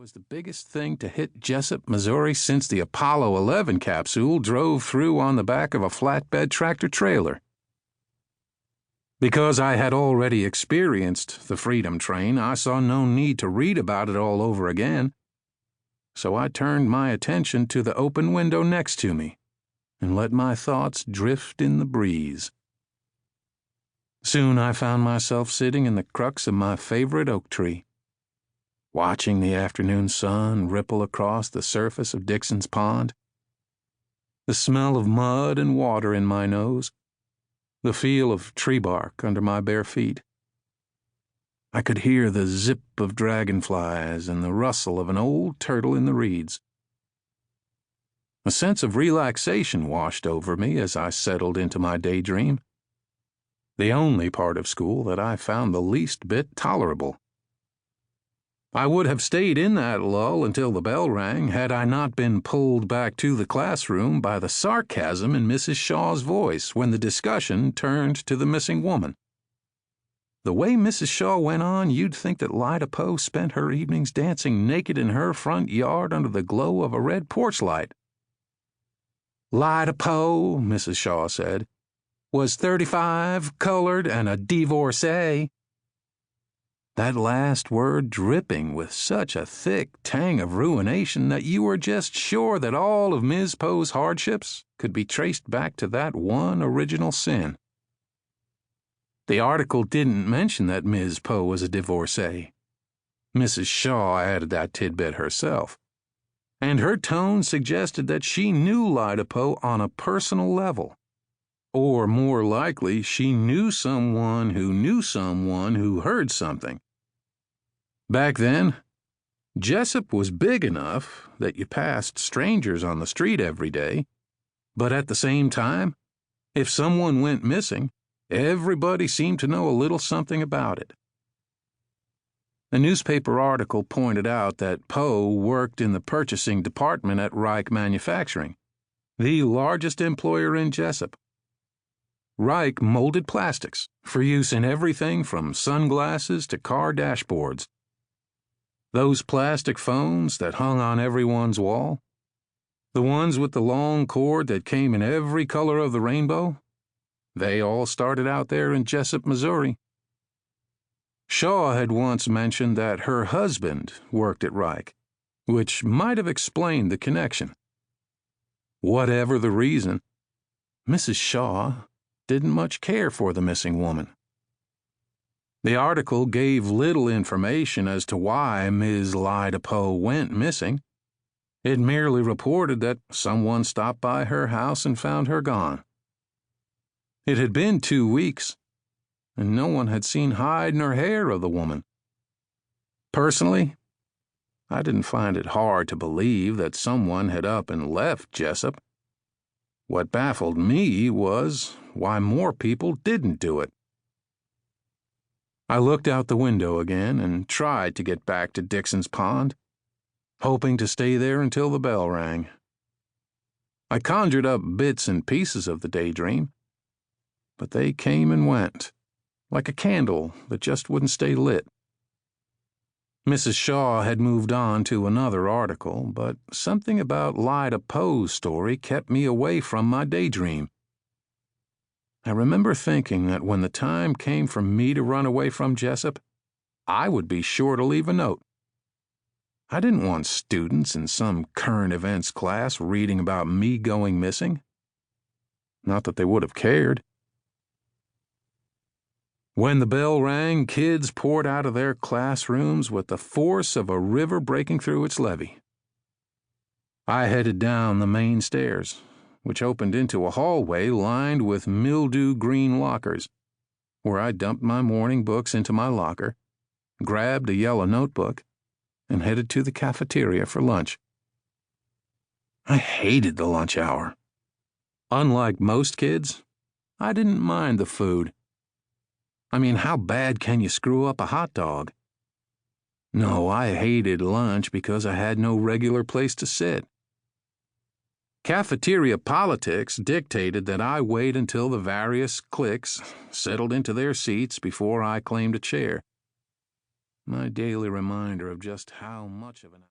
was the biggest thing to hit Jessup, Missouri since the Apollo 11 capsule drove through on the back of a flatbed tractor trailer. Because I had already experienced the Freedom Train, I saw no need to read about it all over again. So I turned my attention to the open window next to me and let my thoughts drift in the breeze. Soon I found myself sitting in the crux of my favorite oak tree, watching the afternoon sun ripple across the surface of Dixon's Pond, the smell of mud and water in my nose, the feel of tree bark under my bare feet. I could hear the zip of dragonflies and the rustle of an old turtle in the reeds. A sense of relaxation washed over me as I settled into my daydream, the only part of school that I found the least bit tolerable. I would have stayed in that lull until the bell rang had I not been pulled back to the classroom by the sarcasm in Mrs. Shaw's voice when the discussion turned to the missing woman. The way Mrs. Shaw went on, you'd think that Lyda Poe spent her evenings dancing naked in her front yard under the glow of a red porch light. Lyda Poe, Mrs. Shaw said, was 35, colored, and a divorcee. That last word dripping with such a thick tang of ruination that you were just sure that all of Ms. Poe's hardships could be traced back to that one original sin. The article didn't mention that Ms. Poe was a divorcee. Mrs. Shaw added that tidbit herself, and her tone suggested that she knew Lyda Poe on a personal level. Or more likely, she knew someone who heard something. Back then, Jessup was big enough that you passed strangers on the street every day, but at the same time, if someone went missing, everybody seemed to know a little something about it. A newspaper article pointed out that Poe worked in the purchasing department at Reich Manufacturing, the largest employer in Jessup. Reich molded plastics for use in everything from sunglasses to car dashboards. Those plastic phones that hung on everyone's wall, the ones with the long cord that came in every color of the rainbow, they all started out there in Jessup, Missouri. Shaw had once mentioned that her husband worked at Reich, which might have explained the connection. Whatever the reason, Mrs. Shaw didn't much care for the missing woman. The article gave little information as to why Ms. Lyda Poe went missing. It merely reported that someone stopped by her house and found her gone. It had been 2 weeks, and no one had seen hide nor hair of the woman. Personally, I didn't find it hard to believe that someone had up and left Jessup. What baffled me was why more people didn't do it. I looked out the window again and tried to get back to Dixon's Pond, hoping to stay there until the bell rang. I conjured up bits and pieces of the daydream, but they came and went, like a candle that just wouldn't stay lit. Mrs. Shaw had moved on to another article, but something about Lyda Poe's story kept me away from my daydream. I remember thinking that when the time came for me to run away from Jessup, I would be sure to leave a note. I didn't want students in some current events class reading about me going missing. Not that they would have cared. When the bell rang, kids poured out of their classrooms with the force of a river breaking through its levee. I headed down the main stairs, which opened into a hallway lined with mildew-green lockers, where I dumped my morning books into my locker, grabbed a yellow notebook, and headed to the cafeteria for lunch. I hated the lunch hour. Unlike most kids, I didn't mind the food. I mean, how bad can you screw up a hot dog? No, I hated lunch because I had no regular place to sit. Cafeteria politics dictated that I wait until the various cliques settled into their seats before I claimed a chair. My daily reminder of just how much of an